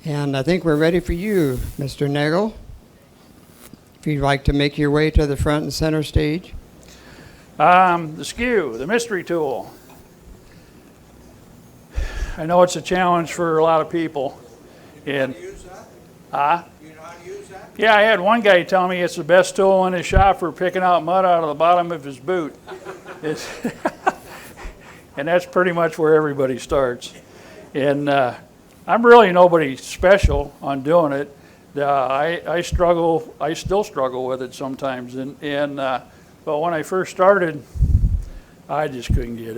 And I think we're ready for you, Mr. Nagle. If you'd like to make your way to the front and center stage. The skew, the mystery tool. I know it's a challenge for a lot of people. And, You know how to use that? yeah, I had one guy tell me it's the best tool in his shop for picking out mud out of the bottom of his boot. And that's pretty much where everybody starts. And I'm really nobody special on doing it. I still struggle with it sometimes. But when I first started, I just couldn't get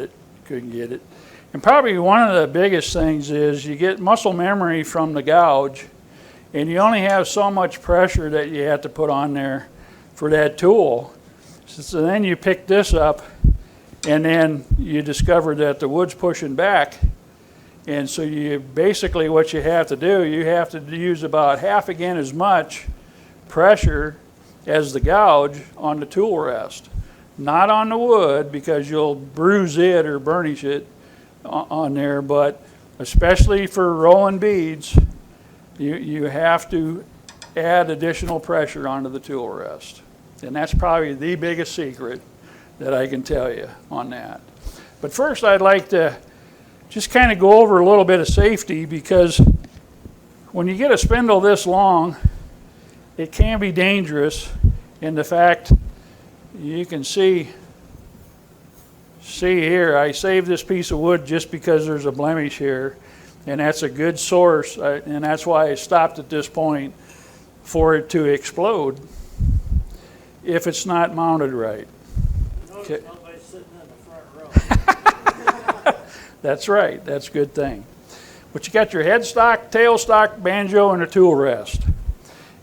it. And probably one of the biggest things is you get muscle memory from the gouge, and you only have so much pressure that you have to put on there for that tool. So then you pick this up, and then you discover that the wood's pushing back. And so you basically what you have to do, you have to use about half again as much pressure as the gouge on the tool rest. Not on the wood, because you'll bruise it or burnish it on there, but especially for rolling beads, you have to add additional pressure onto the tool rest. And that's probably the biggest secret that I can tell you on that. But first I'd like to just kind of go over a little bit of safety, because when you get a spindle this long, it can be dangerous. In the fact, you can see here, I saved this piece of wood just because there's a blemish here, and that's a good source, and that's why I stopped at this point for it to explode if it's not mounted right. Okay. Nobody's sitting in the front row. That's right, that's a good thing. But you got your headstock, tailstock, banjo, and a tool rest.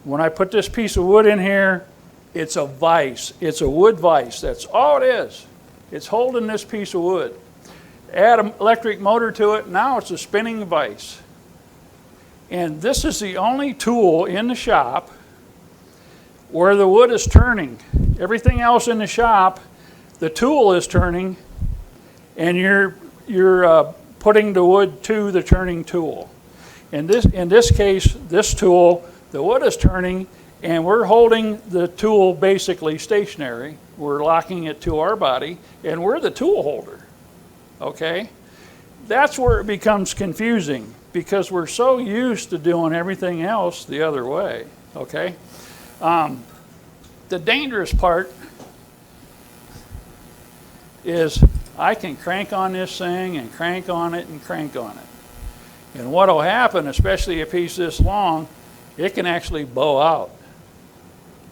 When I put this piece of wood in here, it's a vise. It's a wood vise. That's all it is. It's holding this piece of wood. Add an electric motor to it, now it's a spinning vise. And this is the only tool in the shop where the wood is turning. Everything else in the shop, the tool is turning, and you're putting the wood to the turning tool. In this case, this tool, the wood is turning, and we're holding the tool basically stationary. We're locking it to our body, and we're the tool holder, okay? That's where it becomes confusing, because we're so used to doing everything else the other way, okay? The dangerous part is I can crank on this thing and crank on it and crank on it. And what will happen, especially a piece this long, it can actually bow out.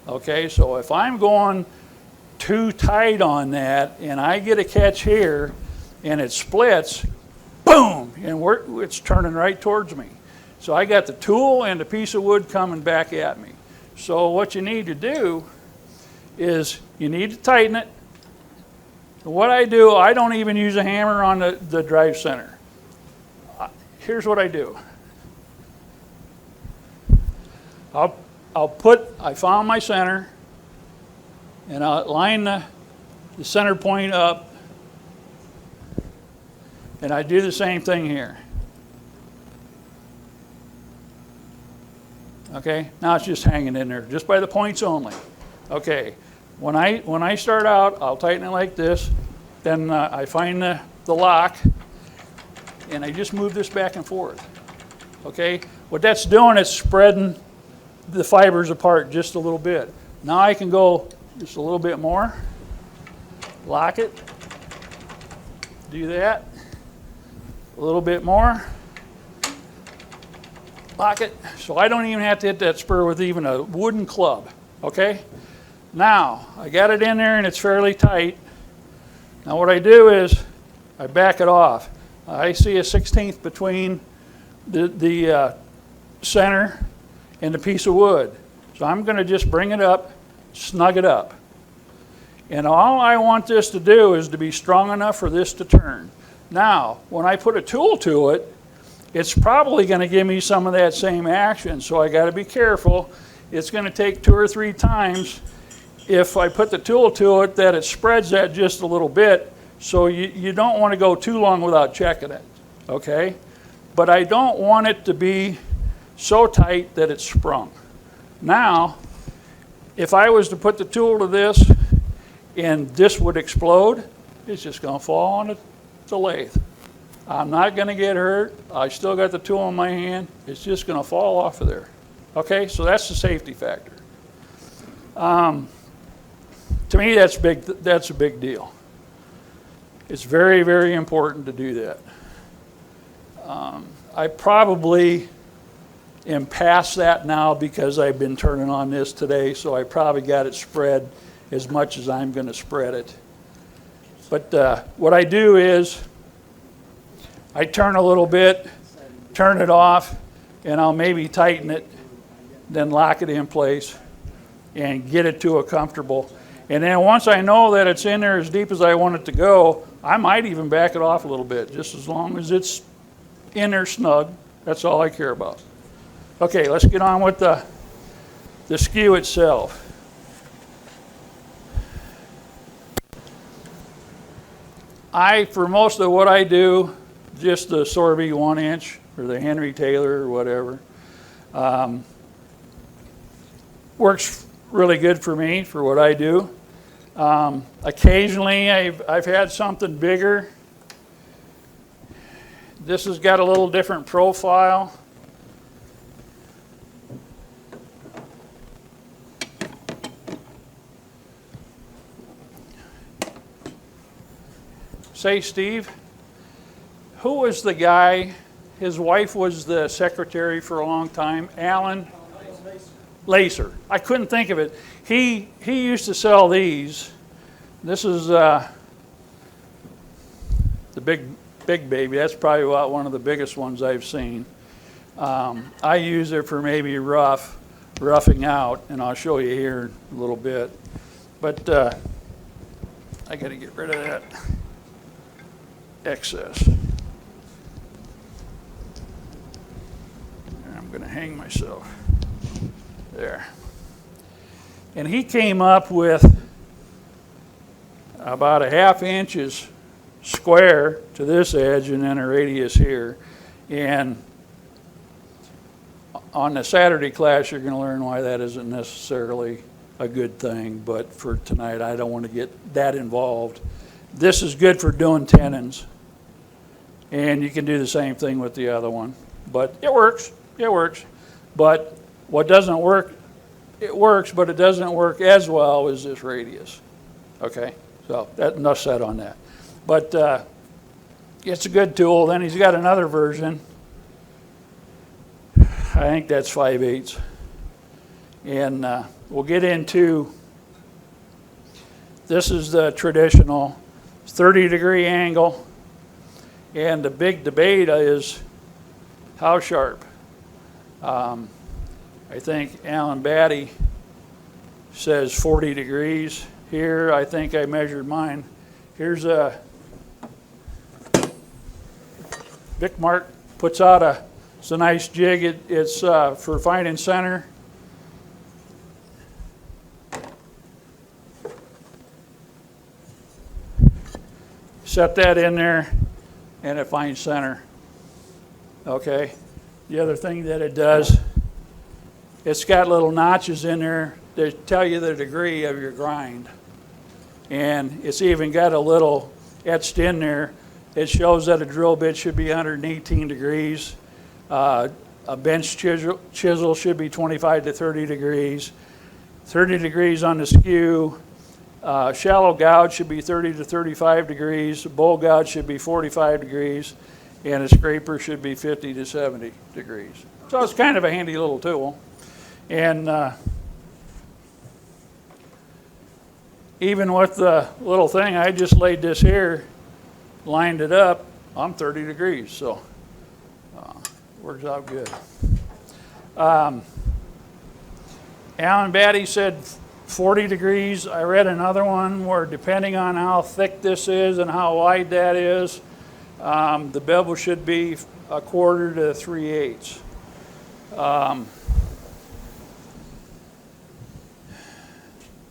Okay, so if I'm going too tight on that and I get a catch here and it splits, boom, and it's turning right towards me. So I got the tool and the piece of wood coming back at me. So what you need to do is you need to tighten it. What I do, I don't even use a hammer on the drive center. Here's what I do. I found my center, and I'll line the center point up, and I do the same thing here. Okay, now it's just hanging in there, just by the points only. Okay, when I start out, I'll tighten it like this, then I find the lock, and I just move this back and forth. Okay, what that's doing is spreading the fibers apart just a little bit. Now I can go just a little bit more, lock it, do that, a little bit more, lock it. So I don't even have to hit that spur with even a wooden club, okay? Now, I got it in there and it's fairly tight. Now what I do is I back it off. I see a 1/16 between the center and the piece of wood. So I'm going to just bring it up, snug it up. And all I want this to do is to be strong enough for this to turn. Now, when I put a tool to it, it's probably going to give me some of that same action, so I got to be careful. It's going to take 2 or 3 times if I put the tool to it that it spreads that just a little bit, so you don't want to go too long without checking it, okay? But I don't want it to be so tight that it sprung. Now, if I was to put the tool to this and this would explode, it's just going to fall on the lathe. I'm not going to get hurt. I still got the tool in my hand. It's just going to fall off of there. Okay, so that's the safety factor. To me, that's big. That's a big deal. It's very, very important to do that. I probably am past that now because I've been turning on this today, so I probably got it spread as much as I'm going to spread it. But what I do is I turn a little bit, turn it off, and I'll maybe tighten it, then lock it in place and get it to a comfortable. And then once I know that it's in there as deep as I want it to go, I might even back it off a little bit, just as long as it's in there snug. That's all I care about. Okay, let's get on with the skew itself. For most of what I do, just the Sorby 1-inch or the Henry Taylor or whatever, works really good for me for what I do. Occasionally I've had something bigger. This has got a little different profile. Say, Steve, who was the guy? His wife was the secretary for a long time. Alan Lacer. I couldn't think of it. He used to sell these. This is the big baby. That's probably about one of the biggest ones I've seen. I use it for maybe roughing out, and I'll show you here in a little bit. But I got to get rid of that excess. I'm going to hang myself there. And he came up with about a 1/2 inch square to this edge and then a radius here. And on the Saturday class, you're going to learn why that isn't necessarily a good thing. But for tonight, I don't want to get that involved. This is good for doing tenons. And you can do the same thing with the other one. But it works. It works. But what doesn't work, it works, but it doesn't work as well as this radius. Okay? So enough said on that. But it's a good tool. Then he's got another version. I think that's 5/8. And we'll get into, this is the traditional 30-degree angle. And the big debate is how sharp. I think Alan Batty says 40 degrees. Here, I think I measured mine. Here's a Vic Mark puts out it's a nice jig. It's for finding center. Set that in there, and it finds center. Okay. The other thing that it does, it's got little notches in there that tell you the degree of your grind. And it's even got a little etched in there. It shows that a drill bit should be 118 degrees. A bench chisel should be 25 to 30 degrees. 30 degrees on the skew. Shallow gouge should be 30 to 35 degrees. A bowl gouge should be 45 degrees. And a scraper should be 50 to 70 degrees. So it's kind of a handy little tool. And even with the little thing, I just laid this here, lined it up, I'm 30 degrees, so works out good. Alan Batty said 40 degrees. I read another one where depending on how thick this is and how wide that is, the bevel should be 1/4 to 3/8.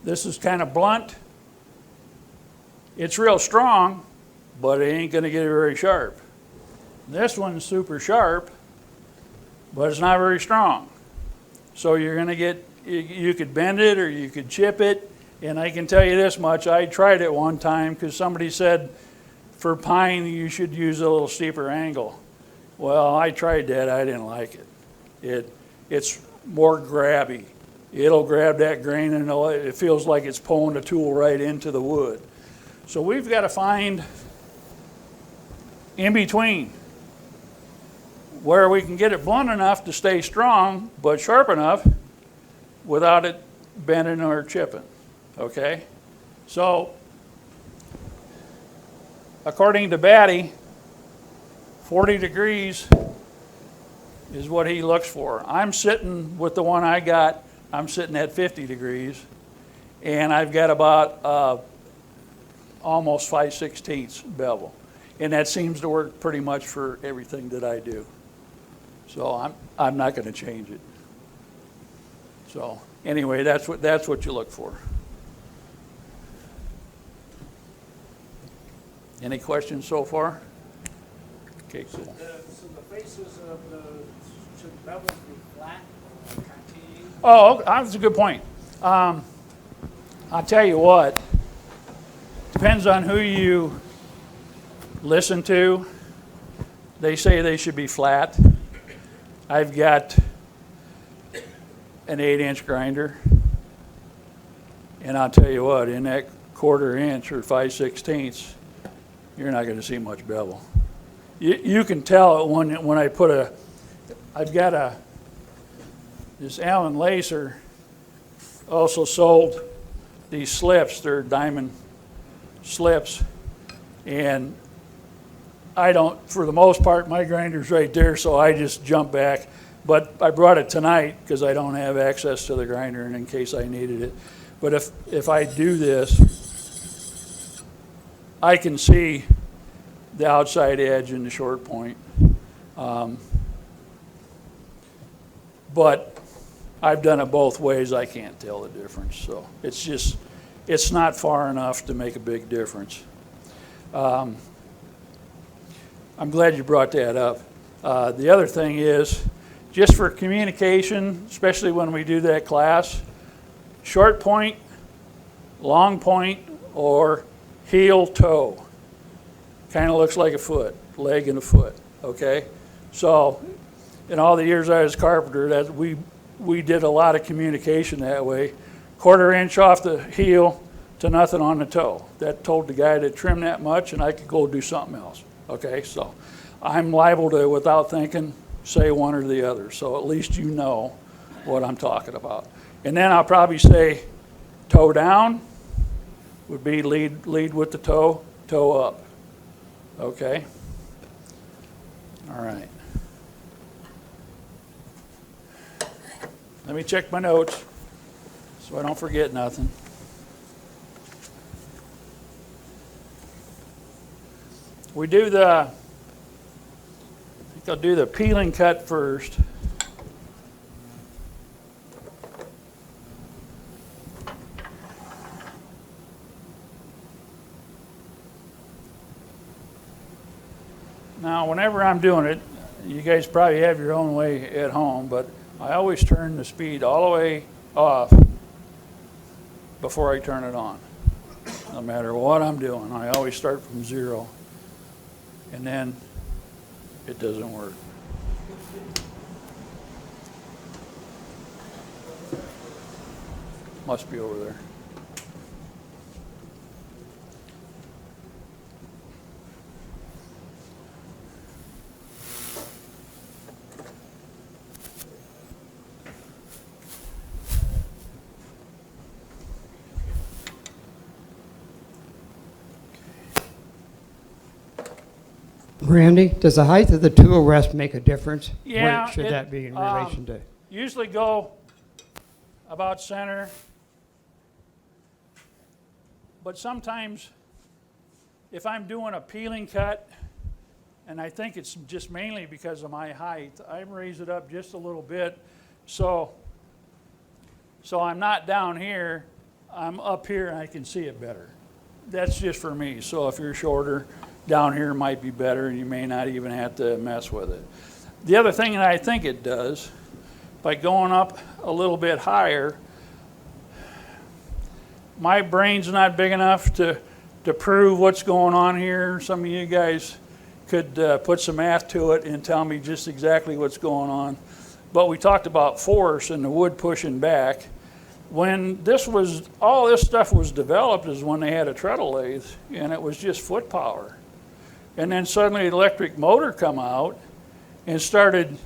This is kind of blunt. It's real strong, but it ain't going to get it very sharp. This one's super sharp, but it's not very strong. So you're going to get, you could bend it or you could chip it. And I can tell you this much, I tried it one time because somebody said for pine you should use a little steeper angle. Well, I tried that, I didn't like it. It's more grabby. It'll grab that grain and it feels like it's pulling the tool right into the wood. So we've got to find in between where we can get it blunt enough to stay strong, but sharp enough without it bending or chipping, okay? So, according to Batty, 40 degrees is what he looks for. I'm sitting with the one I got, I'm sitting at 50 degrees, and I've got about almost 5/16 bevel. And that seems to work pretty much for everything that I do. So I'm not going to change it. So anyway, that's what you look for. Any questions so far? Okay, cool. So the faces of the, should bevels be flat or concave? Oh, that's a good point. I'll tell you what, depends on who you listen to. They say they should be flat. I've got an 8-inch grinder, and I'll tell you what, in that 1/4 inch or 5/16, you're not going to see much bevel. You can tell it when I put I've got this Allen Lacer also sold these slips, they're diamond slips, and I don't, for the most part, my grinder's right there, so I just jump back. But I brought it tonight because I don't have access to the grinder and in case I needed it. But if I do this, I can see the outside edge and the short point. But I've done it both ways. I can't tell the difference. So it's not far enough to make a big difference. I'm glad you brought that up. The other thing is, just for communication, especially when we do that class, short point, long point, or heel toe. Kind of looks like a foot, leg and a foot, okay? So in all the years I was a carpenter, that we did a lot of communication that way. 1/4 inch off the heel to nothing on the toe. That told the guy to trim that much and I could go do something else. Okay, so I'm liable to, without thinking, say one or the other. So at least you know what I'm talking about. And then I'll probably say toe down would be lead with the toe, toe up. Okay? All right. Let me check my notes so I don't forget nothing. We do I think I'll do the peeling cut first. Now, whenever I'm doing it, you guys probably have your own way at home, but I always turn the speed all the way off before I turn it on. No matter what I'm doing, I always start from 0. And then it doesn't work. Must be over there. Randy, does the height of the tool rest make a difference? Yeah, What should that be in relation to? Usually go about center, but sometimes if I'm doing a peeling cut, and I think it's just mainly because of my height, I raise it up just a little bit, so I'm not down here, I'm up here and I can see it better. That's just for me. So if you're shorter, down here might be better and you may not even have to mess with it. The other thing that I think it does, by going up a little bit higher, my brain's not big enough to prove what's going on here. Some of you guys could put some math to it and tell me just exactly what's going on. But we talked about force and the wood pushing back. When all this stuff was developed is when they had a treadle lathe, and it was just foot power. And then suddenly the electric motor come out and started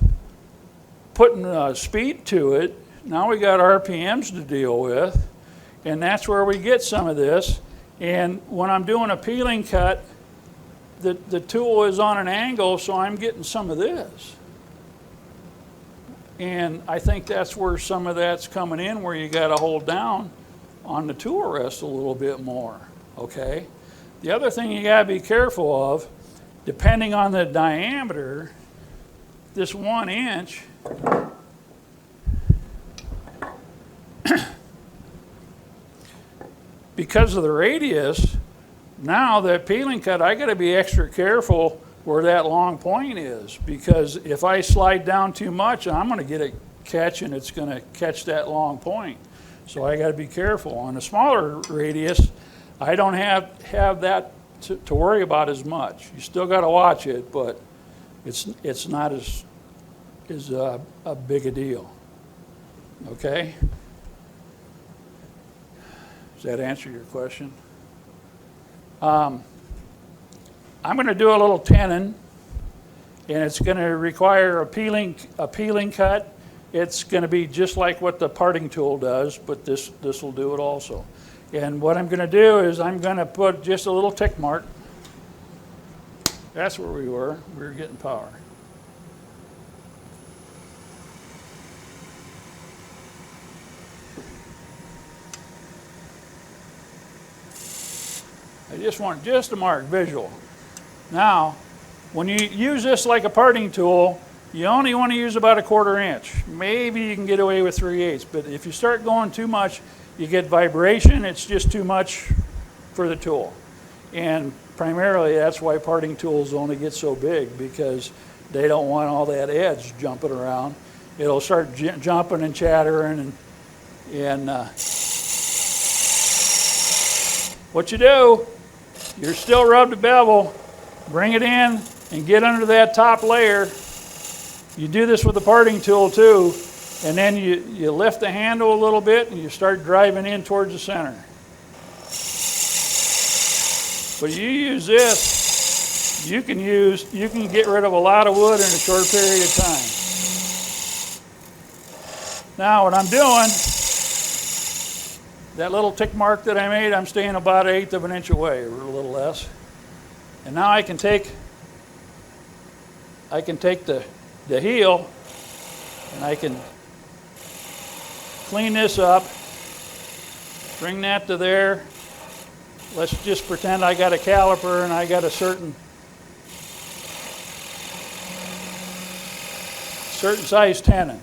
putting speed to it. Now we got RPMs to deal with, and that's where we get some of this. And when I'm doing a peeling cut, the tool is on an angle, so I'm getting some of this. And I think that's where some of that's coming in, where you got to hold down on the tool rest a little bit more, okay? The other thing you got to be careful of, depending on the diameter, this 1 inch, because of the radius, now the peeling cut, I got to be extra careful where that long point is, because if I slide down too much, I'm going to get a catch, and it's going to catch that long point. So I got to be careful. On a smaller radius, I don't have that to worry about as much. You still got to watch it, but it's not as a big a deal. Okay? Does that answer your question? I'm going to do a little tenon, and it's going to require a peeling cut. It's going to be just like what the parting tool does, but this will do it also. And what I'm going to do is I'm going to put just a little tick mark. That's where we were. We were getting power. I just want just a mark, visual. Now, when you use this like a parting tool, you only want to use about a 1/4 inch. Maybe you can get away with 3/8, but if you start going too much, you get vibration. It's just too much for the tool. And primarily, that's why parting tools only get so big, because they don't want all that edge jumping around. It'll start jumping and chattering, and what you do, you're still rub the bevel, bring it in, and get under that top layer. You do this with the parting tool too, and then you lift the handle a little bit and you start driving in towards the center. But you use this, you can get rid of a lot of wood in a short period of time. Now what I'm doing, that little tick mark that I made, I'm staying about 1/8 of an inch away, or a little less. And now I can take the heel, and I can clean this up, bring that to there. Let's just pretend I got a caliper and I got a certain size tenon,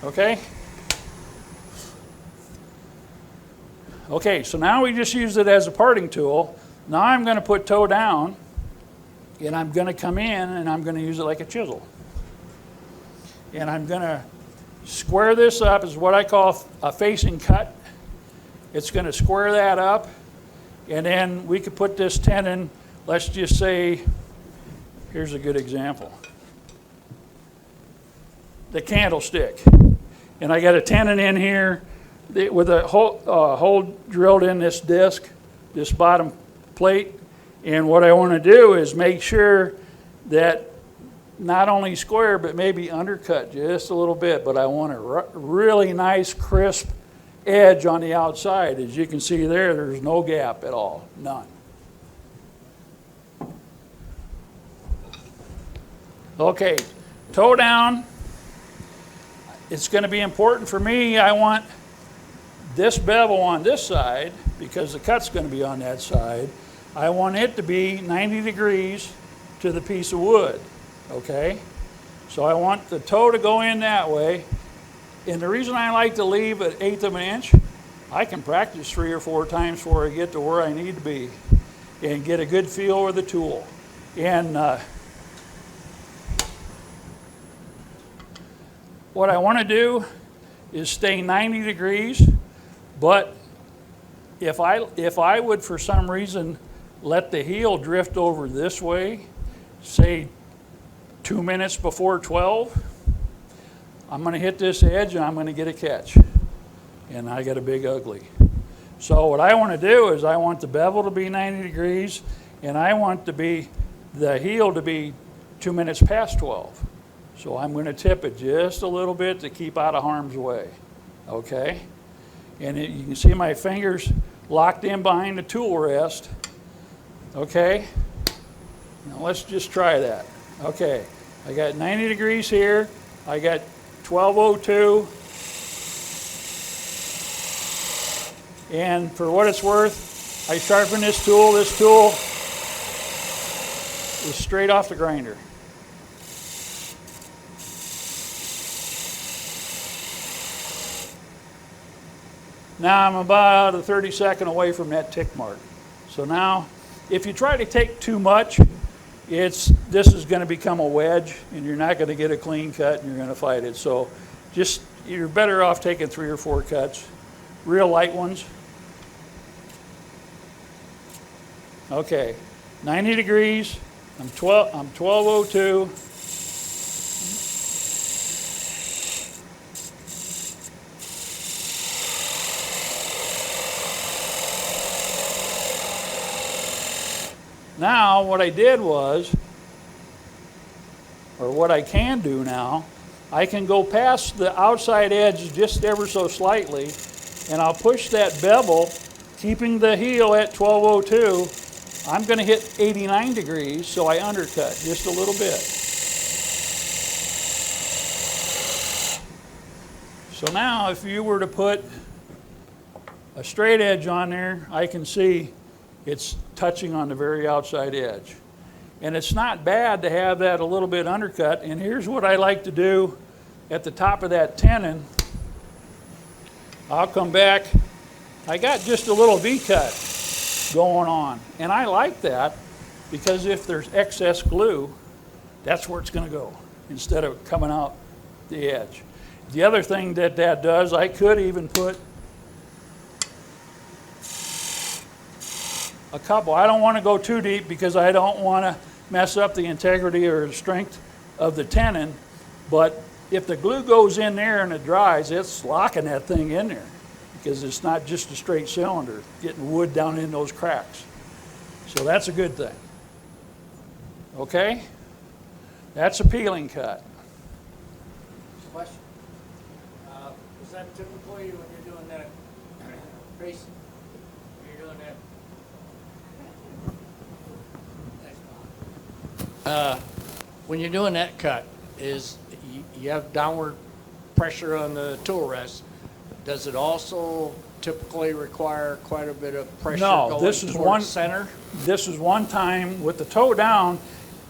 okay? Okay, so now we just used it as a parting tool. Now I'm going to put toe down, and I'm going to come in and I'm going to use it like a chisel. And I'm going to square this up, is what I call a facing cut. It's going to square that up, and then we could put this tenon, let's just say, here's a good example. The candlestick. And I got a tenon in here with a hole drilled in this disc, this bottom plate. And what I want to do is make sure that not only square, but maybe undercut just a little bit. But I want a really nice, crisp edge on the outside. As you can see there, there's no gap at all, none. Okay, toe down. It's going to be important for me. I want this bevel on this side, because the cut's going to be on that side. I want it to be 90 degrees to the piece of wood, okay? So I want the toe to go in that way. And the reason I like to leave an 1/8 of an inch, I can practice 3 or 4 times before I get to where I need to be and get a good feel with the tool. And what I want to do is stay 90 degrees, but if I would for some reason let the heel drift over this way, say 2 minutes before 12, I'm going to hit this edge and I'm going to get a catch. And I get a big ugly. So what I want to do is I want the bevel to be 90 degrees and I want the heel to be 2 minutes past 12. So I'm going to tip it just a little bit to keep out of harm's way. Okay? And you can see my fingers locked in behind the tool rest. Okay? Now let's just try that. Okay, I got 90 degrees here. I got 1202. And for what it's worth, I sharpen this tool. This tool is straight off the grinder. Now I'm about a 30-second away from that tick mark. So now, if you try to take too much, this is going to become a wedge, and you're not going to get a clean cut, and you're going to fight it. So you're better off taking 3 or 4 cuts, real light ones. Okay, 90 degrees. I'm 1202. Now, what I did was, or what I can do now, I can go past the outside edge just ever so slightly, and I'll push that bevel, keeping the heel at 1202. I'm going to hit 89 degrees, so I undercut just a little bit. So now, if you were to put a straight edge on there, I can see it's touching on the very outside edge. And it's not bad to have that a little bit undercut. And here's what I like to do at the top of that tenon. I'll come back. I got just a little V-cut going on. And I like that because if there's excess glue, that's where it's going to go instead of coming out the edge. The other thing that does, I could even put a couple. I don't want to go too deep because I don't want to mess up the integrity or the strength of the tenon, but if the glue goes in there and it dries, it's locking that thing in there because it's not just a straight cylinder getting wood down in those cracks. So that's a good thing. Okay? That's a peeling cut. Question. Is that typically when you're doing that face, when you're doing that? When you're doing that cut, you have downward pressure on the tool rest. Does it also typically require quite a bit of pressure going towards center? This is one time with the toe down,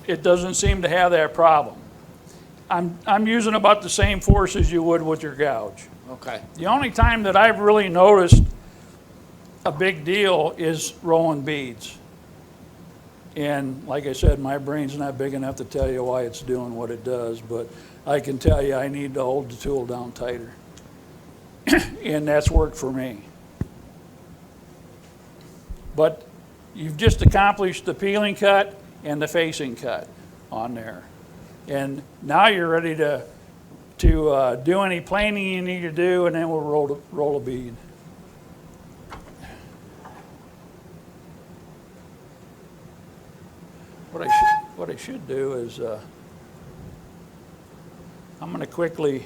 it doesn't seem to have that problem. I'm using about the same force as you would with your gouge. Okay. The only time that I've really noticed a big deal is rolling beads. And like I said, my brain's not big enough to tell you why it's doing what it does, but I can tell you I need to hold the tool down tighter. And that's worked for me. But you've just accomplished the peeling cut and the facing cut on there. And now you're ready to do any planing you need to do, and then we'll roll a bead. What I should do is I'm going to quickly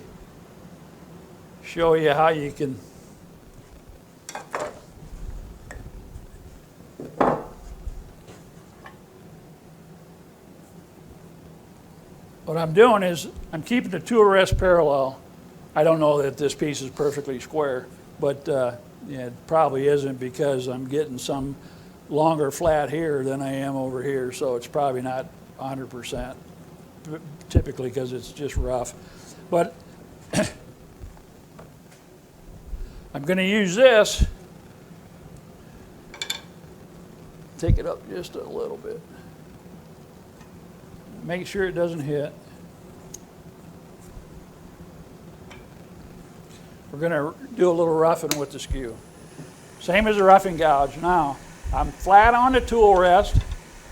show you how you can what I'm doing is I'm keeping the tool rest parallel. I don't know that this piece is perfectly square, but yeah, it probably isn't because I'm getting some longer flat here than I am over here, so it's probably not 100%, typically because it's just rough. But I'm going to use this, take it up just a little bit, make sure it doesn't hit. we're going to do a little roughing with the skew. Same as a roughing gouge. Now, I'm flat on the tool rest,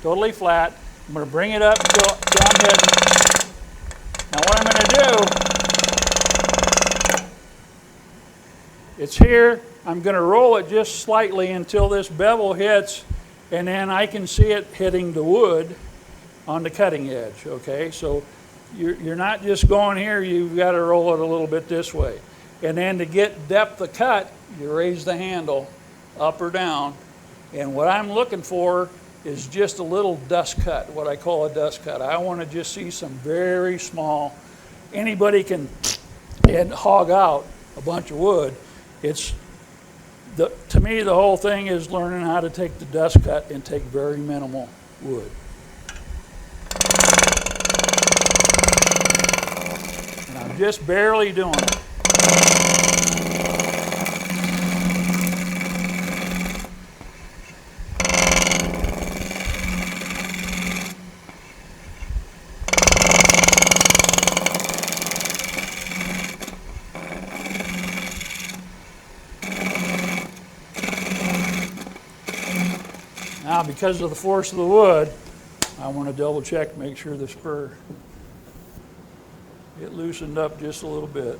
totally flat. I'm going to bring it up until I'm hitting. Now what I'm going to do, it's here. I'm going to roll it just slightly until this bevel hits, and then I can see it hitting the wood on the cutting edge, okay? So you're not just going here, you've got to roll it a little bit this way. And then to get depth of cut, you raise the handle up or down. And what I'm looking for is just a little dust cut, what I call a dust cut. I want to just see some very small, anybody can and hog out a bunch of wood. To me, the whole thing is learning how to take the dust cut and take very minimal wood. And I'm just barely doing it. Now, because of the force of the wood, I want to double check, make sure the spur, it loosened up just a little bit.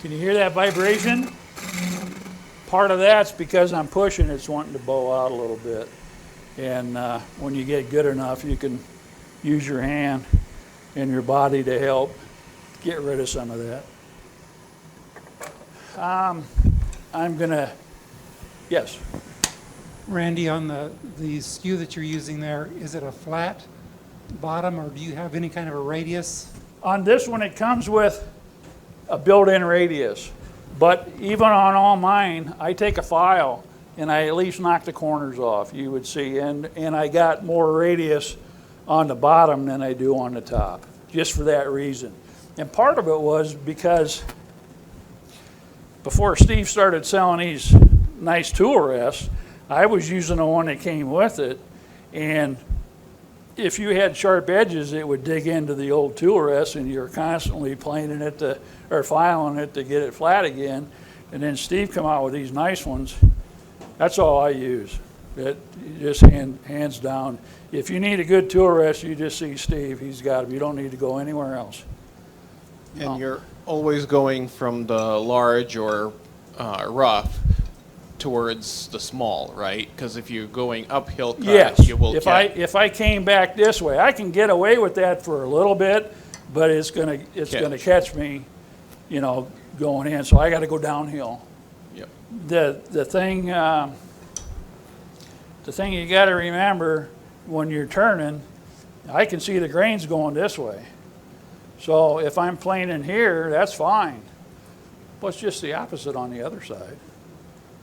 Can you hear that vibration? Part of that's because I'm pushing, it's wanting to bow out a little bit. And when you get good enough, you can use your hand and your body to help get rid of some of that. I'm gonna, yes? Randy, on the skew that you're using there, is it a flat bottom or do you have any kind of a radius? On this one, it comes with a built-in radius. But even on all mine, I take a file and I at least knock the corners off, you would see. And I got more radius on the bottom than I do on the top, just for that reason. And part of it was because before Steve started selling these nice tool rests, I was using the one that came with it. And if you had sharp edges, it would dig into the old tool rest and you're constantly planing it or filing it to get it flat again. And then Steve come out with these nice ones. That's all I use. It just hands down. If you need a good tool rest, you just see Steve. He's got them. You don't need to go anywhere else. And you're always going from the large or rough towards the small, right? Because if you're going uphill cut, Yes. you will If get... I came back this way, I can get away with that for a little bit, but it's gonna catch me, you know, going in. So I got to go downhill. Yep. The thing you got to remember when you're turning, I can see the grains going this way. So if I'm planing here, that's fine. But it's just the opposite on the other side.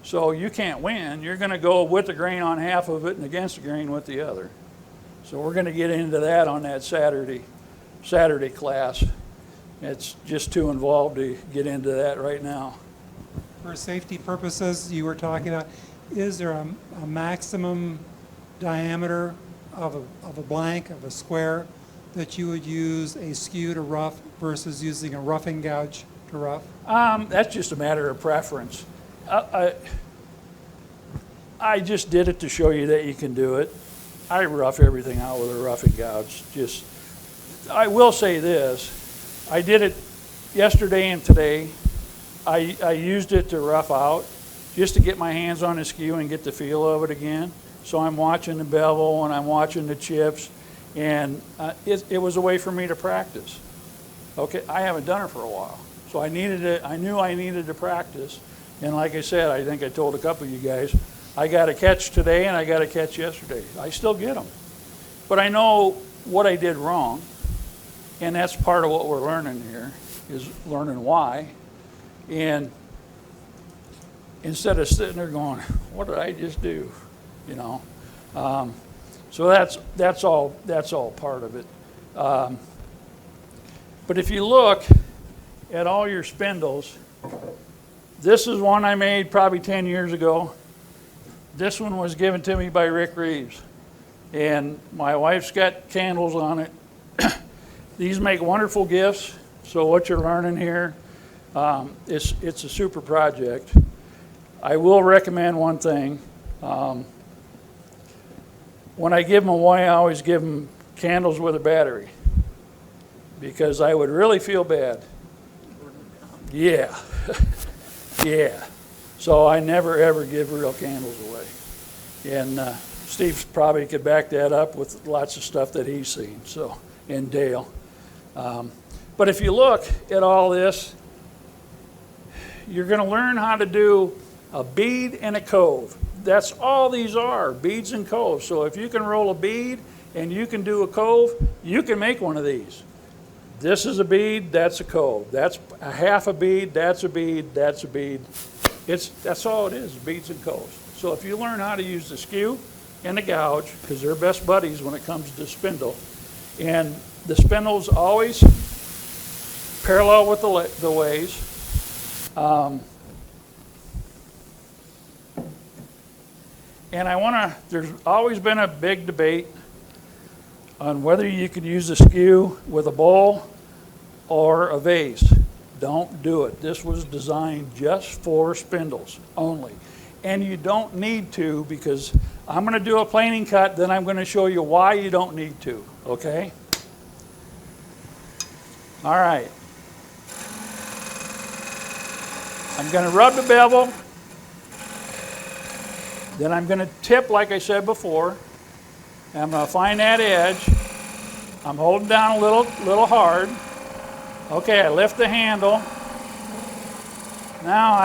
So you can't win. You're going to go with the grain on half of it and against the grain with the other. So we're going to get into that on that Saturday class. It's just too involved to get into that right now. For safety purposes, you were talking about, is there a maximum diameter of a blank, of a square, that you would use a skew to rough versus using a roughing gouge to rough? That's just a matter of preference. I just did it to show you that you can do it. I rough everything out with a roughing gouge. I will say this, I did it yesterday and today. I used it to rough out just to get my hands on the skew and get the feel of it again. So I'm watching the bevel and I'm watching the chips, and it was a way for me to practice. Okay, I haven't done it for a while, so I knew I needed to practice. And like I said, I think I told a couple of you guys, I got a catch today and I got a catch yesterday. I still get them. But I know what I did wrong, and that's part of what we're learning here, is learning why. And instead of sitting there going, what did I just do? You know? So that's all part of it. But if you look at all your spindles, This is one I made probably 10 years ago. This one was given to me by Rick Reeves. And my wife's got candles on it. These make wonderful gifts. So what you're learning here, it's a super project. I will recommend one thing. When I give them away, I always give them candles with a battery, because I would really feel bad. Yeah. Yeah. So I never ever give real candles away. And Steve probably could back that up with lots of stuff that he's seen, so, and Dale. But if you look at all this, you're going to learn how to do a bead and a cove. That's all these are, beads and coves. So if you can roll a bead and you can do a cove, you can make one of these. This is a bead, that's a cove. That's a half a bead, that's a bead, that's a bead. That's all it is, beads and coves. So if you learn how to use the skew and the gouge, because they're best buddies when it comes to spindle, and the spindle's always parallel with the ways. And there's always been a big debate on whether you could use a skew with a bowl or a vase. Don't do it. This was designed just for spindles only. And you don't need to, because I'm going to do a planing cut, then I'm going to show you why you don't need to, okay? All right. I'm going to rub the bevel. Then I'm going to tip, like I said before. And I'm going to find that edge. I'm holding down a little hard. Okay, I lift the handle. Now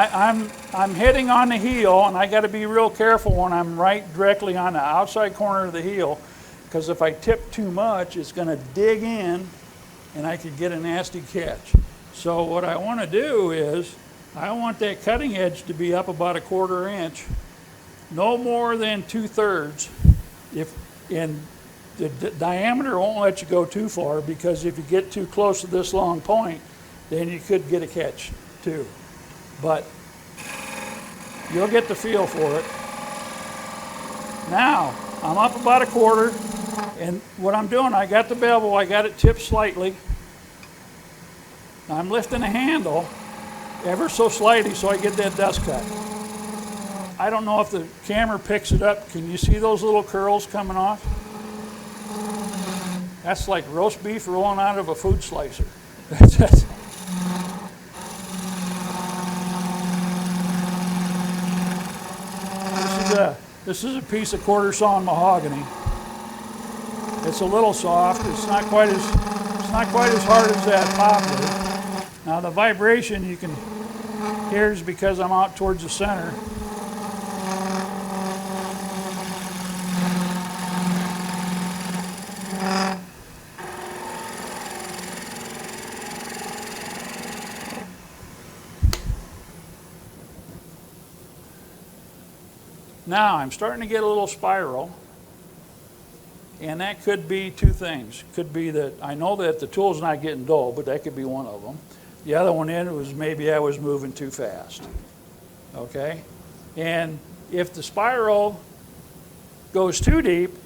I'm hitting on the heel, and I got to be real careful when I'm right directly on the outside corner of the heel, because if I tip too much, it's going to dig in, and I could get a nasty catch. So what I want to do is, I want that cutting edge to be up about 1/4 inch, no more than 2/3. And the diameter won't let you go too far, because if you get too close to this long point, then you could get a catch too. But you'll get the feel for it. Now, I'm up about 1/4, and what I'm doing, I got the bevel, I got it tipped slightly. I'm lifting the handle ever so slightly so I get that dust cut. I don't know if the camera picks it up. Can you see those little curls coming off? That's like roast beef rolling out of a food slicer. This is a piece of 1/4 sawn mahogany. It's a little soft. It's not quite as hard as that poplar. Now the vibration you can hear is because I'm out towards the center. Now I'm starting to get a little spiral, and that could be two things. Could be that I know that the tool's not getting dull, but that could be one of them. The other one was maybe I was moving too fast, okay? And if the spiral goes too deep,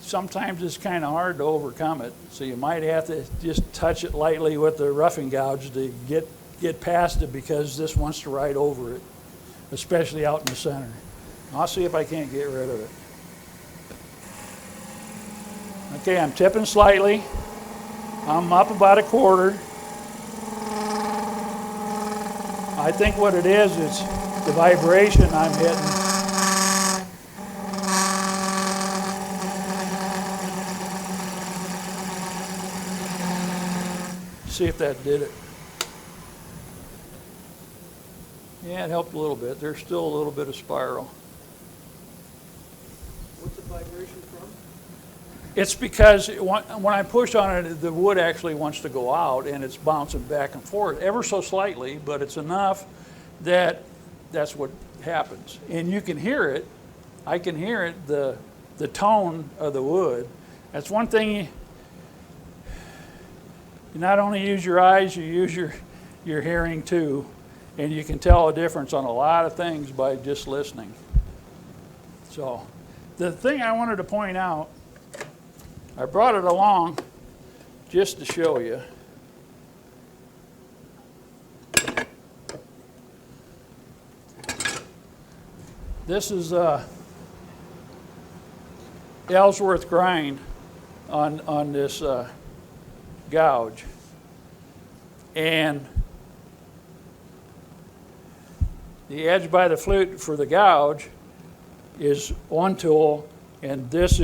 sometimes it's kind of hard to overcome it. So you might have to just touch it lightly with the roughing gouge to get past it, because this wants to ride over it, especially out in the center. I'll see if I can't get rid of it. Okay, I'm tipping slightly. I'm up about 1/4. I think what it is the vibration I'm hitting. See if that did it. Yeah, it helped a little bit. There's still a little bit of spiral. What's the vibration from? It's because when I push on it, the wood actually wants to go out, and it's bouncing back and forth ever so slightly, but it's enough that that's what happens. And you can hear it. I can hear it, the tone of the wood. That's one thing you not only use your eyes, you use your hearing too. And you can tell a difference on a lot of things by just listening. So, the thing I wanted to point out, I brought it along just to show you. This is Ellsworth grind on this gouge. And the edge by the flute for the gouge is one tool, and this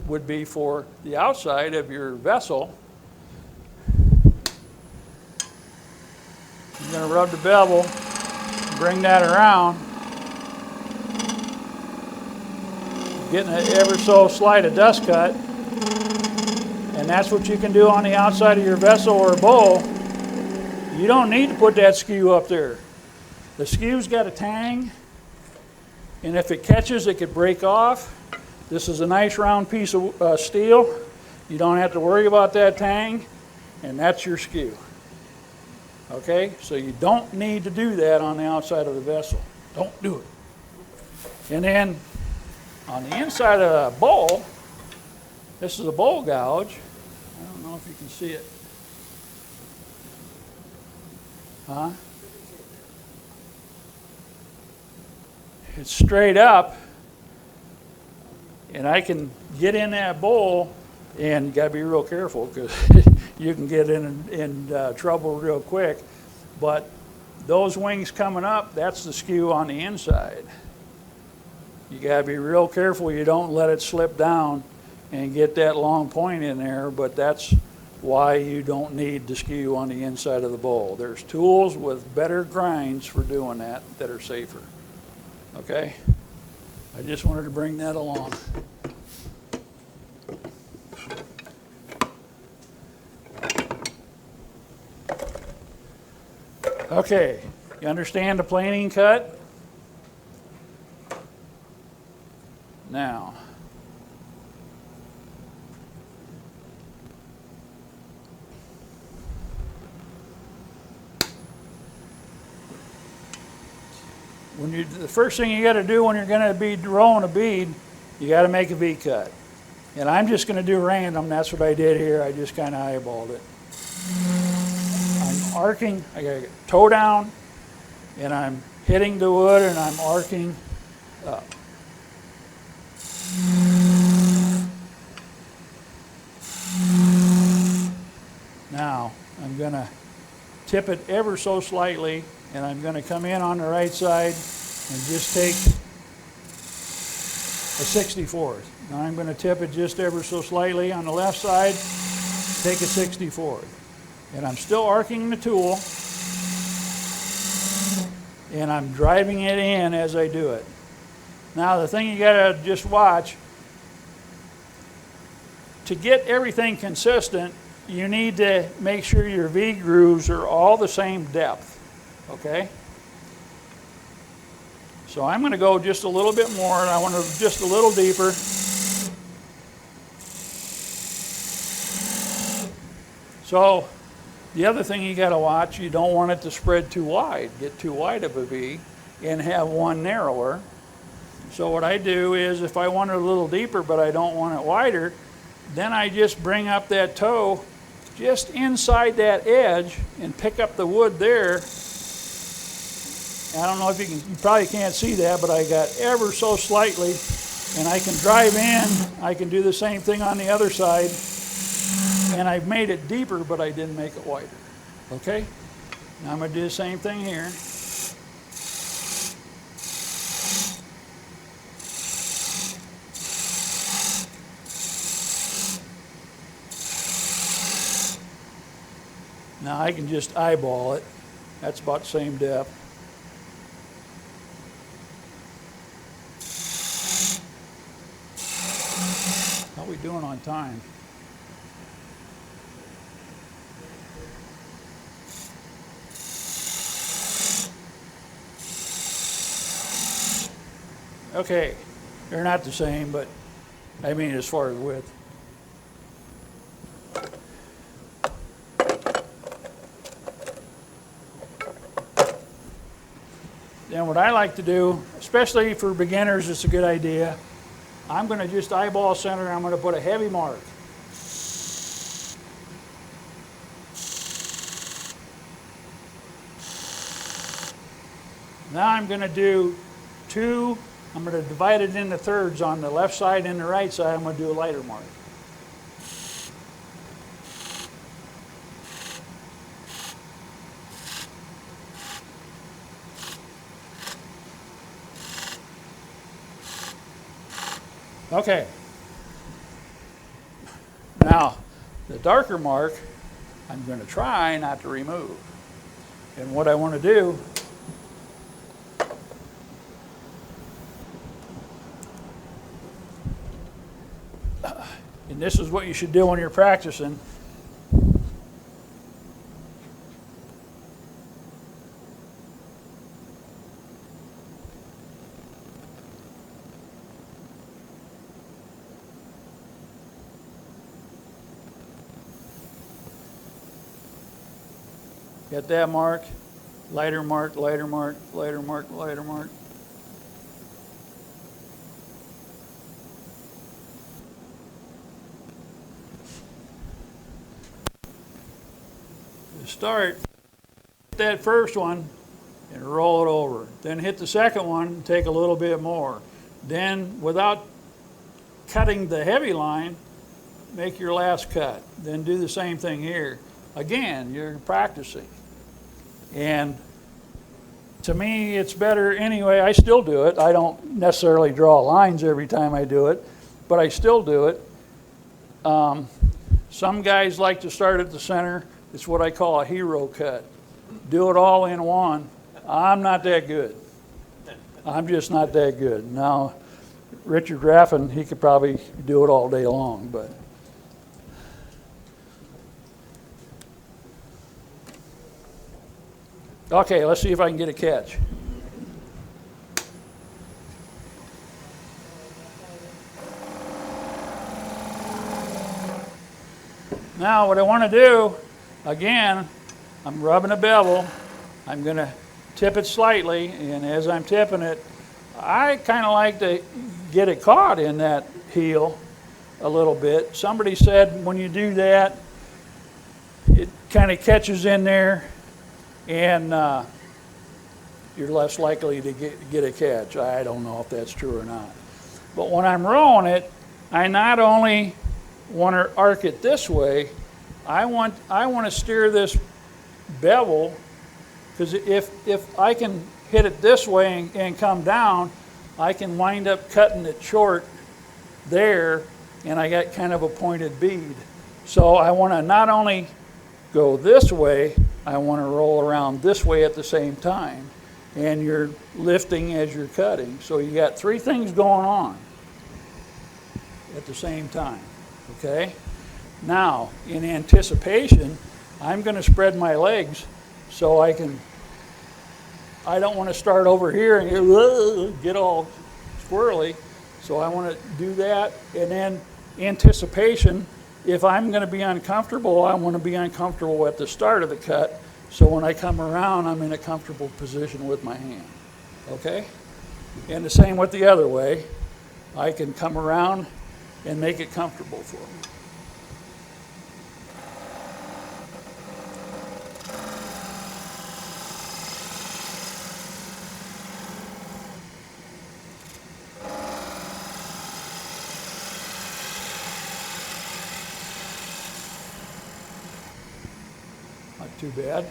would be for the outside of your vessel. I'm going to rub the bevel, bring that around, getting an ever so slight of dust cut, and that's what you can do on the outside of your vessel or bowl. You don't need to put that skew up there. The skew's got a tang, and if it catches, it could break off. This is a nice round piece of steel. You don't have to worry about that tang, and that's your skew. Okay, so you don't need to do that on the outside of the vessel. Don't do it. And then on the inside of the bowl, this is a bowl gouge. I don't know if you can see it. Huh? It's straight up, and I can get in that bowl, and you got to be real careful because you can get in trouble real quick. But those wings coming up, that's the skew on the inside. You got to be real careful you don't let it slip down and get that long point in there, but that's why you don't need the skew on the inside of the bowl. There's tools with better grinds for doing that are safer. Okay? I just wanted to bring that along. Okay, you understand the planing cut? Now, the first thing you got to do when you're going to be rolling a bead, you got to make a V cut. And I'm just going to do random. That's what I did here. I just kind of eyeballed it. I'm arcing. I got to get toe down, and I'm hitting the wood, and I'm arcing up. Now, I'm going to tip it ever so slightly, and I'm going to come in on the right side and just take a 64th. Now I'm going to tip it just ever so slightly on the left side, take a 64th. And I'm still arcing the tool, and I'm driving it in as I do it. Now the thing you got to just watch, to get everything consistent, you need to make sure your V grooves are all the same depth, okay? So I'm going to go just a little bit more, and I want to just a little deeper. So the other thing you got to watch, you don't want it to spread too wide, get too wide of a V, and have one narrower. So what I do is, if I want it a little deeper but I don't want it wider, then I just bring up that toe just inside that edge and pick up the wood there. I don't know if you probably can't see that, but I got ever so slightly, and I can drive in. I can do the same thing on the other side, and I've made it deeper, but I didn't make it wider. Okay? Now I'm going to do the same thing here. Now I can just eyeball it. That's about the same depth. How are we doing on time? Okay, they're not the same, but I mean as far as width. what I like to do, especially for beginners, it's a good idea. I'm going to just eyeball center. I'm going to put a heavy mark. Now I'm going to do two. I'm going to divide it into thirds on the left side and the right side. I'm going to do a lighter mark. Okay. Now, the darker mark, I'm going to try not to remove. And what I want to do, and this is what you should do when you're practicing. Get that mark, lighter mark, lighter mark, lighter mark, lighter mark. To start, hit that first one and roll it over. Then hit the second one and take a little bit more. Then, without cutting the heavy line, make your last cut. Then do the same thing here. Again, you're practicing. And to me, it's better anyway. I still do it. I don't necessarily draw lines every time I do it, but I still do it. Some guys like to start at the center. It's what I call a hero cut. Do it all in one. I'm not that good. I'm just not that good. Now, Richard Graffin, he could probably do it all day long, but. Okay, let's see if I can get a catch. Now what I want to do, again, I'm rubbing a bevel. I'm going to tip it slightly, and as I'm tipping it, I kind of like to get it caught in that heel a little bit. Somebody said when you do that, it kind of catches in there, and you're less likely to get a catch. I don't know if that's true or not. But when I'm rolling it, I not only want to arc it this way, I want to steer this bevel, because if I can hit it this way and come down, I can wind up cutting it short there, and I got kind of a pointed bead. So I want to not only go this way, I want to roll around this way at the same time. And you're lifting as you're cutting. So you got three things going on at the same time, okay? Now, in anticipation, I'm going to spread my legs so I don't want to start over here and get all squirrely. So I want to do that, and then anticipation, if I'm going to be uncomfortable, I want to be uncomfortable at the start of the cut, so when I come around, I'm in a comfortable position with my hand, okay? And the same with the other way. I can come around and make it comfortable for me. Not too bad.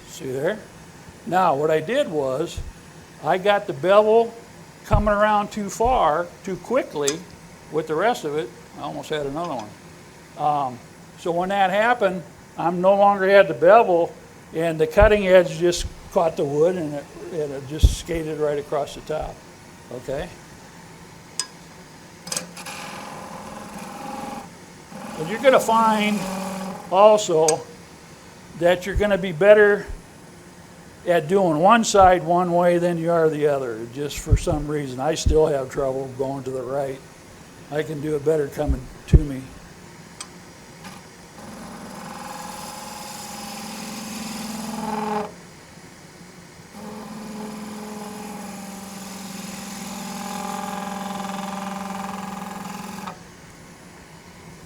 See there? Now what I did was I got the bevel coming around too far, too quickly with the rest of it. I almost had another one. So when that happened, I'm no longer had the bevel, and the cutting edge just caught the wood, and it just skated right across the top, okay? And you're going to find also that you're going to be better at doing one side one way than you are the other. Just for some reason, I still have trouble going to the right. I can do it better coming to me.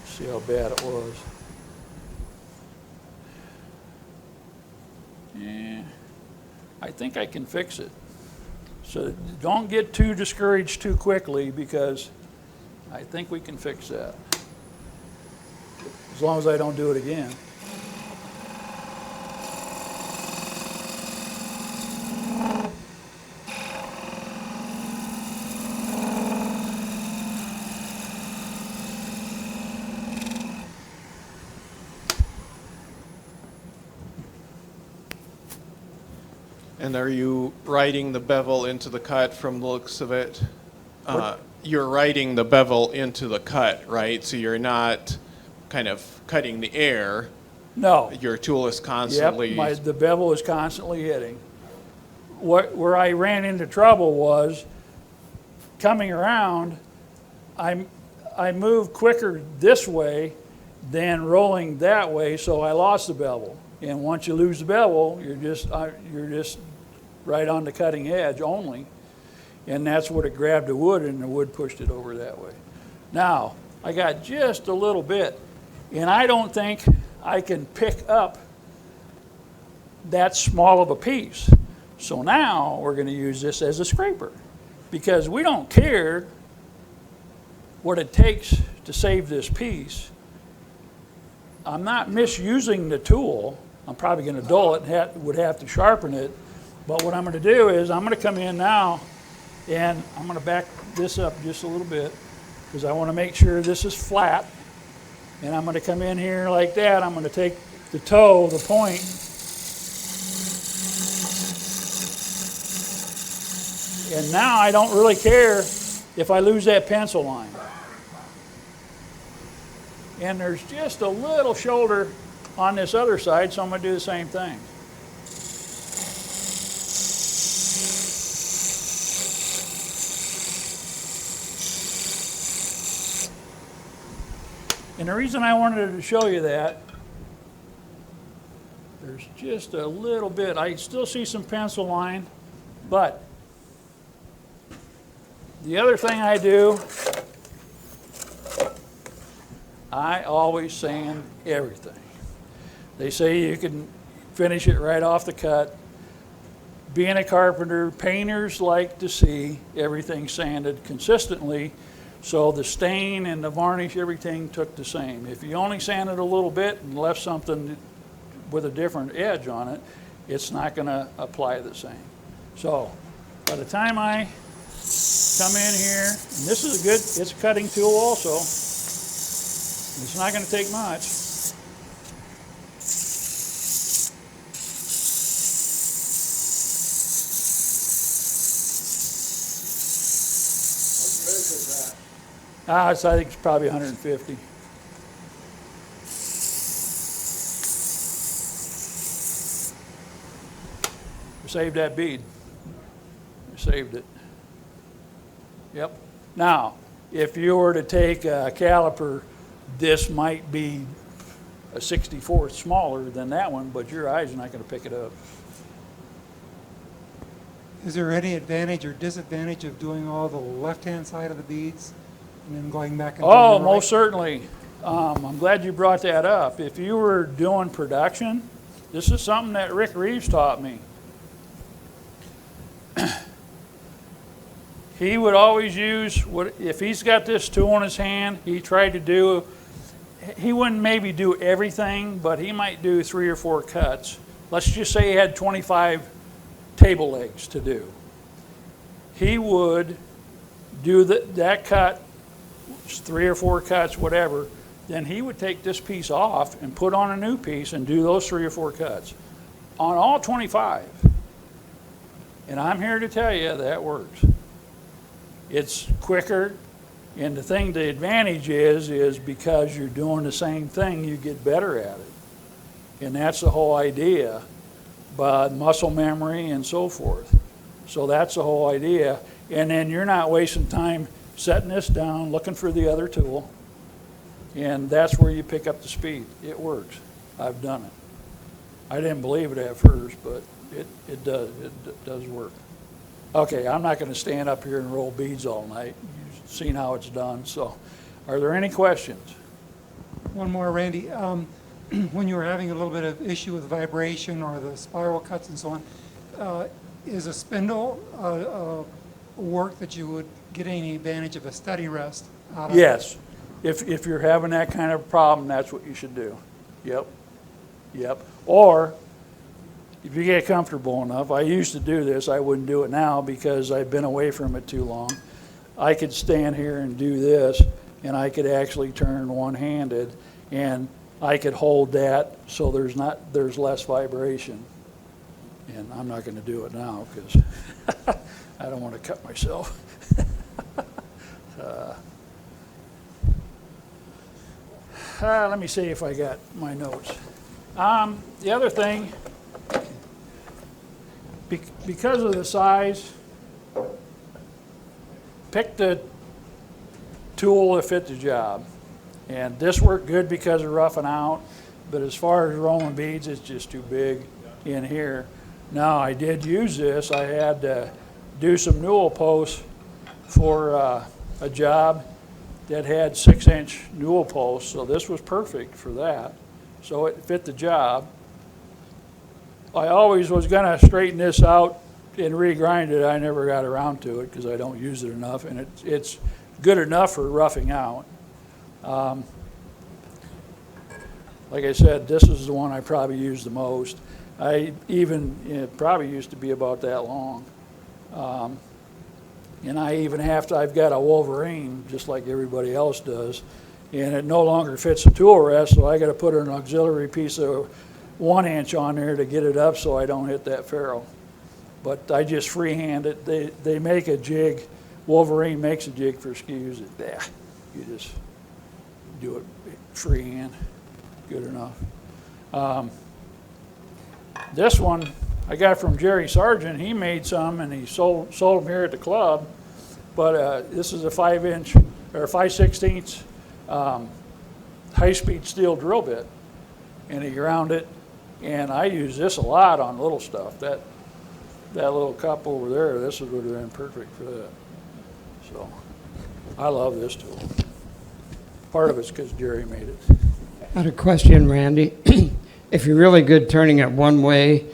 See how bad it was. Yeah, I think I can fix it. So don't get too discouraged too quickly, because I think we can fix that. As long as I don't do it again. And are you riding the bevel into the cut from the looks of it? You're riding the bevel into the cut, right? So you're not kind of cutting the air. No. Your tool is constantly... Yep, the bevel is constantly hitting. Where I ran into trouble was coming around, I moved quicker this way than rolling that way, so I lost the bevel. And once you lose the bevel, you're just right on the cutting edge only. And that's what it grabbed the wood, and the wood pushed it over that way. Now, I got just a little bit, and I don't think I can pick up that small of a piece. So now we're going to use this as a scraper, because we don't care what it takes to save this piece. I'm not misusing the tool. I'm probably going to dull it and would have to sharpen it. But what I'm going to do is I'm going to come in now, and I'm going to back this up just a little bit, because I want to make sure this is flat. And I'm going to come in here like that. I'm going to take the toe, the point, and now I don't really care if I lose that pencil line. And there's just a little shoulder on this other side, so I'm going to do the same thing. And the reason I wanted to show you that, there's just a little bit. I still see some pencil line, but the other thing I do, I always sand everything. They say you can finish it right off the cut. Being a carpenter, painters like to see everything sanded consistently, so the stain and the varnish, everything took the same. If you only sanded a little bit and left something with a different edge on it, it's not going to apply the same. So by the time I come in here, and this is it's a cutting tool also. It's not going to take much. I think it's probably 150. We saved that bead. We saved it. Yep. Now, if you were to take a caliper, this might be a 64th smaller than that one, but your eye's not going to pick it up. Is there any advantage or disadvantage of doing all the left-hand side of the beads and then going back and doing Oh, the right? most certainly. I'm glad you brought that up. If you were doing production, this is something that Rick Reeves taught me. He would always use, if he's got this tool in his hand, he tried to do, he wouldn't maybe do everything, but he might do 3 or 4 cuts. Let's just say he had 25 table legs to do. He would do that cut, 3 or 4 cuts, whatever, then he would take this piece off and put on a new piece and do those 3 or 4 cuts on all 25. And I'm here to tell you that works. It's quicker, and the advantage is because you're doing the same thing, you get better at it. And that's the whole idea. but muscle memory and so forth. So that's the whole idea. And then you're not wasting time setting this down, looking for the other tool. And that's where you pick up the speed. It works. I've done it. I didn't believe it at first, but it does work. Okay, I'm not going to stand up here and roll beads all night. You've seen how it's done. So are there any questions? One more, Randy. When you were having a little bit of issue with vibration or the spiral cuts and so on, is a spindle work that you would get any advantage of a steady rest out of? Yes. If you're having that kind of problem, that's what you should do. Yep. Yep. Or if you get comfortable enough, I used to do this, I wouldn't do it now because I've been away from it too long. I could stand here and do this, and I could actually turn one-handed, and I could hold that so there's less vibration. And I'm not going to do it now because I don't want to cut myself. Let me see if I got my notes. The other thing, because of the size, pick the tool that fit the job. And this worked good because of roughing out, but as far as rolling beads, it's just too big in here. Now, I did use this. I had to do some newel posts for a job that had 6-inch newel posts, so this was perfect for that. So it fit the job. I always was going to straighten this out and regrind it. I never got around to it because I don't use it enough, and it's good enough for roughing out. Like I said, this is the one I probably use the most. It probably used to be about that long. And I've got a Wolverine, just like everybody else does, and it no longer fits the tool rest, so I got to put an auxiliary piece of 1-inch on there to get it up so I don't hit that ferrule. But I just freehand it. They make a jig. Wolverine makes a jig for skews. You just do it freehand. Good enough. This one I got from Jerry Sargent. He made some and he sold them here at the club. But this is a 5-inch or 5/16 high-speed steel drill bit, and he ground it. And I use this a lot on little stuff. That little cup over there, this would have been perfect for that. So I love this tool. Part of it's because Jerry made it. I had a question, Randy. If you're really good turning it one way,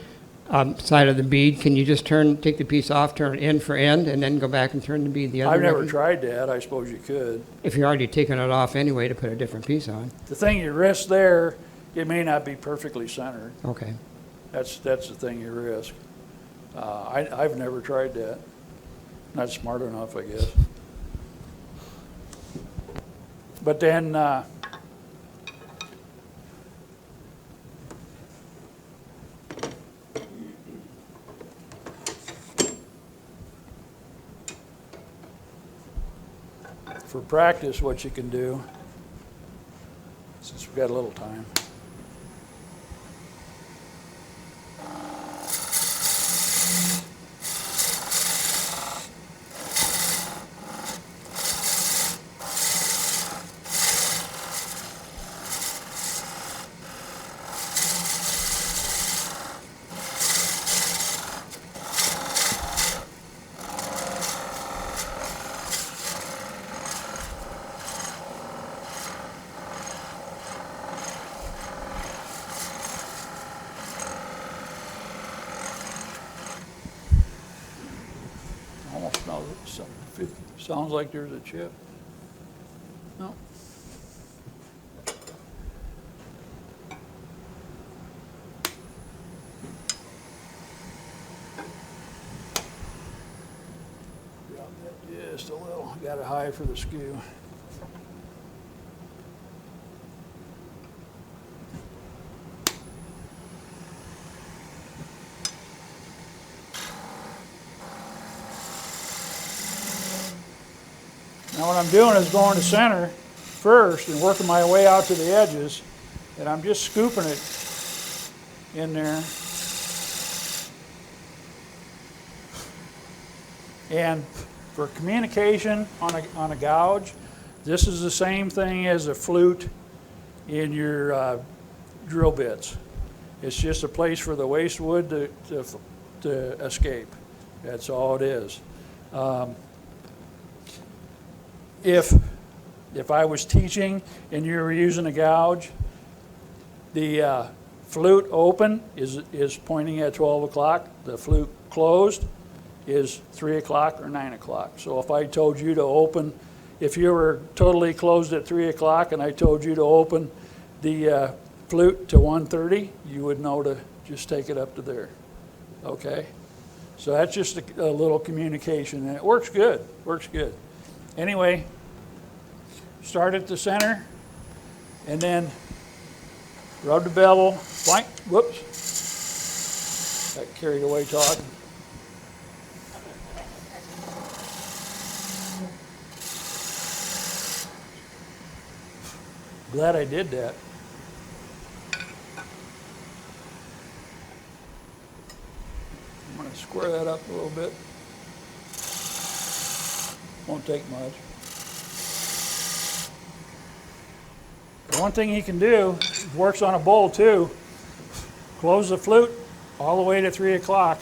side of the bead, can you just take the piece off, turn it end for end, and then go back and turn the bead the other way? I've never tried that. I suppose you could. If you're already taking it off anyway to put a different piece on. The thing you risk there, it may not be perfectly centered. Okay. That's the thing you risk. I've never tried that. Not smart enough, I guess. But then for practice, what you can do, since we've got a little time. Almost smells something. Sounds like there's a chip. No. Drop that just a little. Got it high for the skew. Now what I'm doing is going to center first and working my way out to the edges, and I'm just scooping it in there. And for communication on a gouge, this is the same thing as a flute in your drill bits. It's just a place for the waste wood to escape. That's all it is. If I was teaching and you were using a gouge, the flute open is pointing at 12 o'clock. The flute closed is 3 o'clock or 9 o'clock. So if I told you to open, if you were totally closed at 3 o'clock and I told you to open the flute to 1:30, you would know to just take it up to there. Okay? So that's just a little communication, and it works good. Works good. Anyway, start at the center, and then rub the bevel. Blank. Whoops. Got carried away talking. Glad I did that. I'm going to square that up a little bit. Won't take much. One thing you can do, it works on a bowl too, close the flute all the way to 3 o'clock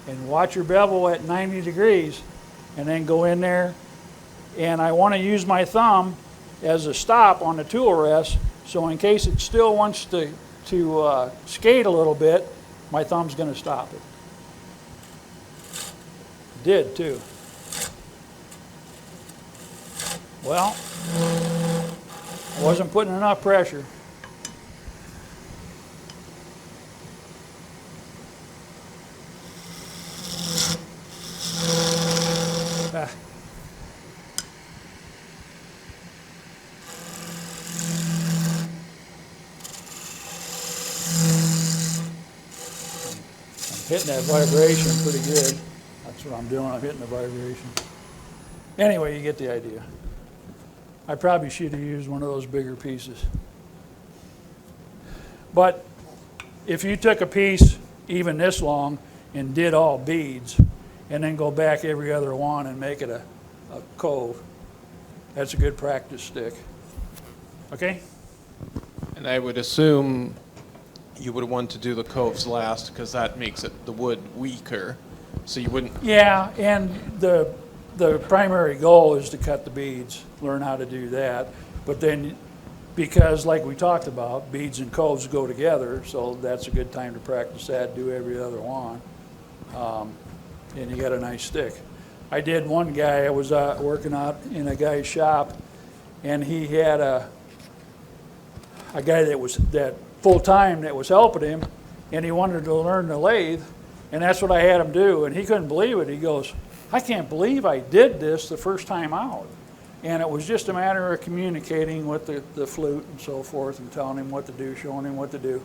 and watch your bevel at 90 degrees and then go in there, and I want to use my thumb as a stop on the tool rest, so in case it still wants to skate a little bit, my thumb's going to stop it. Did too. Well, I wasn't putting enough pressure. I'm hitting that vibration pretty good. That's what I'm doing, I'm hitting the vibration. Anyway, you get the idea. I probably should have used one of those bigger pieces. But if you took a piece even this long and did all beads, and then go back every other one and make it a cove, that's a good practice stick. Okay? And I would assume you would want to do the coves last because that makes the wood weaker. So you wouldn't. Yeah, and the primary goal is to cut the beads, learn how to do that. But then, because like we talked about, beads and coves go together, so that's a good time to practice that, do every other one. And you got a nice stick. I did one guy, I was working out in a guy's shop, and he had a guy that full-time that was helping him, and he wanted to learn the lathe, and that's what I had him do, and he couldn't believe it. He goes, I can't believe I did this the first time out. And it was just a matter of communicating with the flute and so forth and telling him what to do, showing him what to do.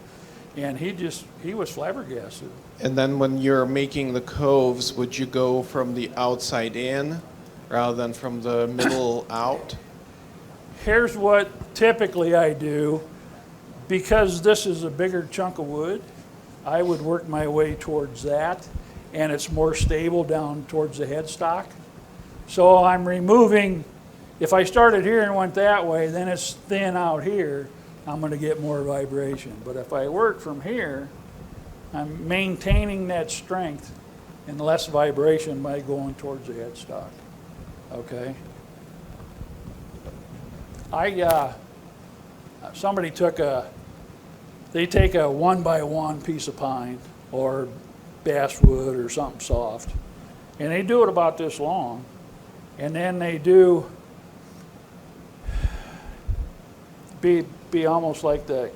And he was flabbergasted. And then when you're making the coves, would you go from the outside in rather than from the middle out? Here's what typically I do. Because this is a bigger chunk of wood, I would work my way towards that, and it's more stable down towards the headstock. So I'm removing, if I started here and went that way, then it's thin out here, I'm going to get more vibration. But if I work from here, I'm maintaining that strength and less vibration by going towards the headstock. Okay? Somebody they take a 1x1 piece of pine or basswood or something soft, and they do it about this long, and then they do be almost like the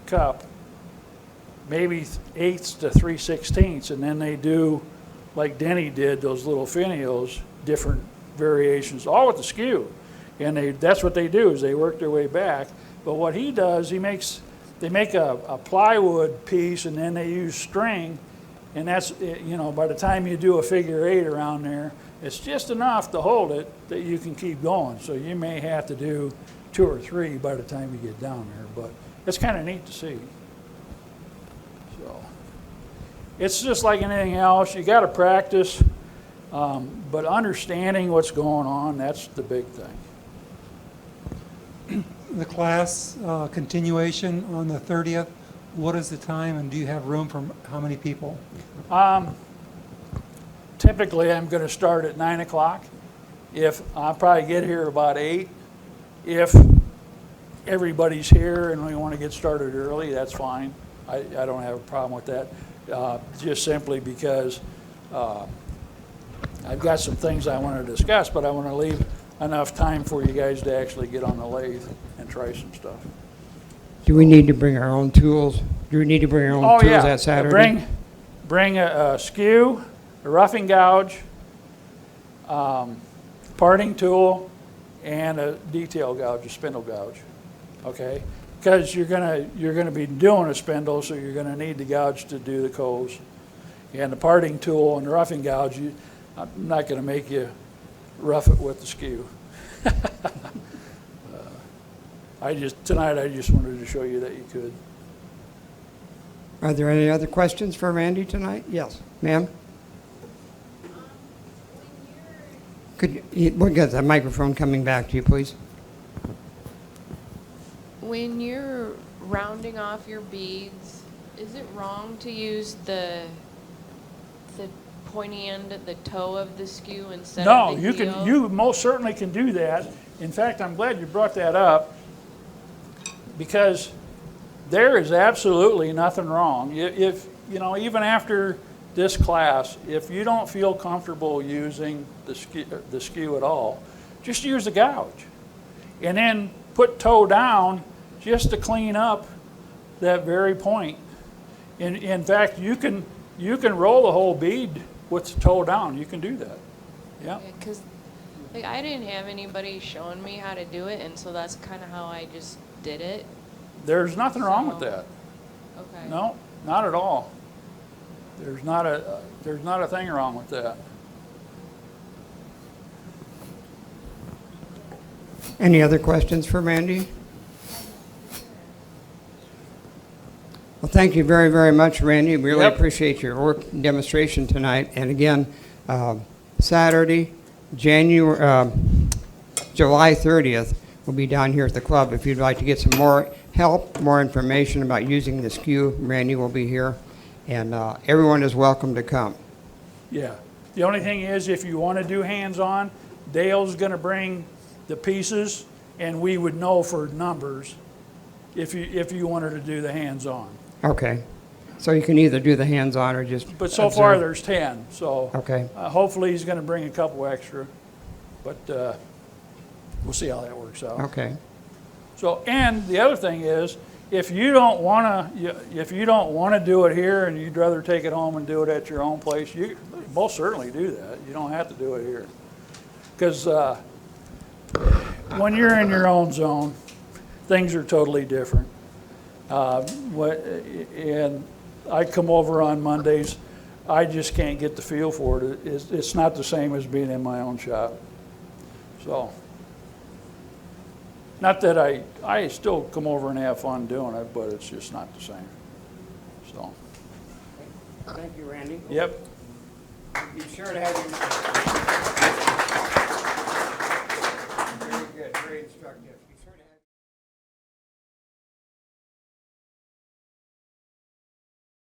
cup, maybe 1/8 to 3/16, and then they do like Denny did, those little finials, different variations, all with the skew, and that's what they do is they work their way back. But what he does, they make a plywood piece, and then they use string, and that's, by the time you do a figure 8 around there, it's just enough to hold it that you can keep going. So you may have to do 2 or 3 by the time you get down there, but it's kind of neat to see. So it's just like anything else. You got to practice, But understanding what's going on, that's the big thing. The class continuation on the 30th, what is the time and do you have room for how many people? Typically, I'm going to start at 9 o'clock. If I'll probably get here about 8. If everybody's here and we want to get started early, that's fine. I don't have a problem with that. Just simply because I've got some things I want to discuss, but I want to leave enough time for you guys to actually get on the lathe and try some stuff. Do we need to bring our own tools? Do we need to bring our own Oh, tools yeah. that Saturday? Bring a skew, a roughing gouge, parting tool, and a detail gouge, a spindle gouge. Okay, because you're gonna be doing a spindle, so you're gonna need the gouge to do the coves, and the parting tool and the roughing gouge. I'm not gonna make you rough it with the skew. Tonight I just wanted to show you that you could. Are there any other questions for Randy tonight? Yes, ma'am? We'll get the microphone coming back to you, please. When you're rounding off your beads, is it wrong to use the pointy end at the toe of the skew instead No, of the heel? you most certainly can do that. In fact, I'm glad you brought that up, because there is absolutely nothing wrong. If you know, even after this class, if you don't feel comfortable using the skew at all, just use the gouge, and then put toe down just to clean up that very point. In fact, you can roll the whole bead with the toe down. You can do that. Yeah. Because like, I didn't have anybody showing me how to do it, and so that's kind of how I just did it. There's nothing wrong with that. Okay. No, not at all. There's not a thing wrong with that. Any other questions for Randy? Well, thank you very, very much, Randy. Really Yep. appreciate your work demonstration tonight. And again, Saturday, July 30th, we'll be down here at the club. If you'd like to get some more help, more information about using the skew, Randy will be here. And everyone is welcome to come. Yeah. The only thing is, if you want to do hands-on, Dale's going to bring the pieces, and we would know for numbers if you wanted to do the hands-on. Okay. So you can either do the hands-on or just But so far, observe. there's 10, so Okay. hopefully he's going to bring a couple extra, but we'll see how that works out. Okay. So, and the other thing is, if you don't want to do it here and you'd rather take it home and do it at your own place, you most certainly do that. You don't have to do it here, because when you're in your own zone, things are totally different. And I come over on Mondays, I just can't get the feel for it. It's not the same as being in my own shop. So, not that I still come over and have fun doing it, but it's just not the same. So, Thank you, Randy. yep. Be sure to have your... Very good, very instructive.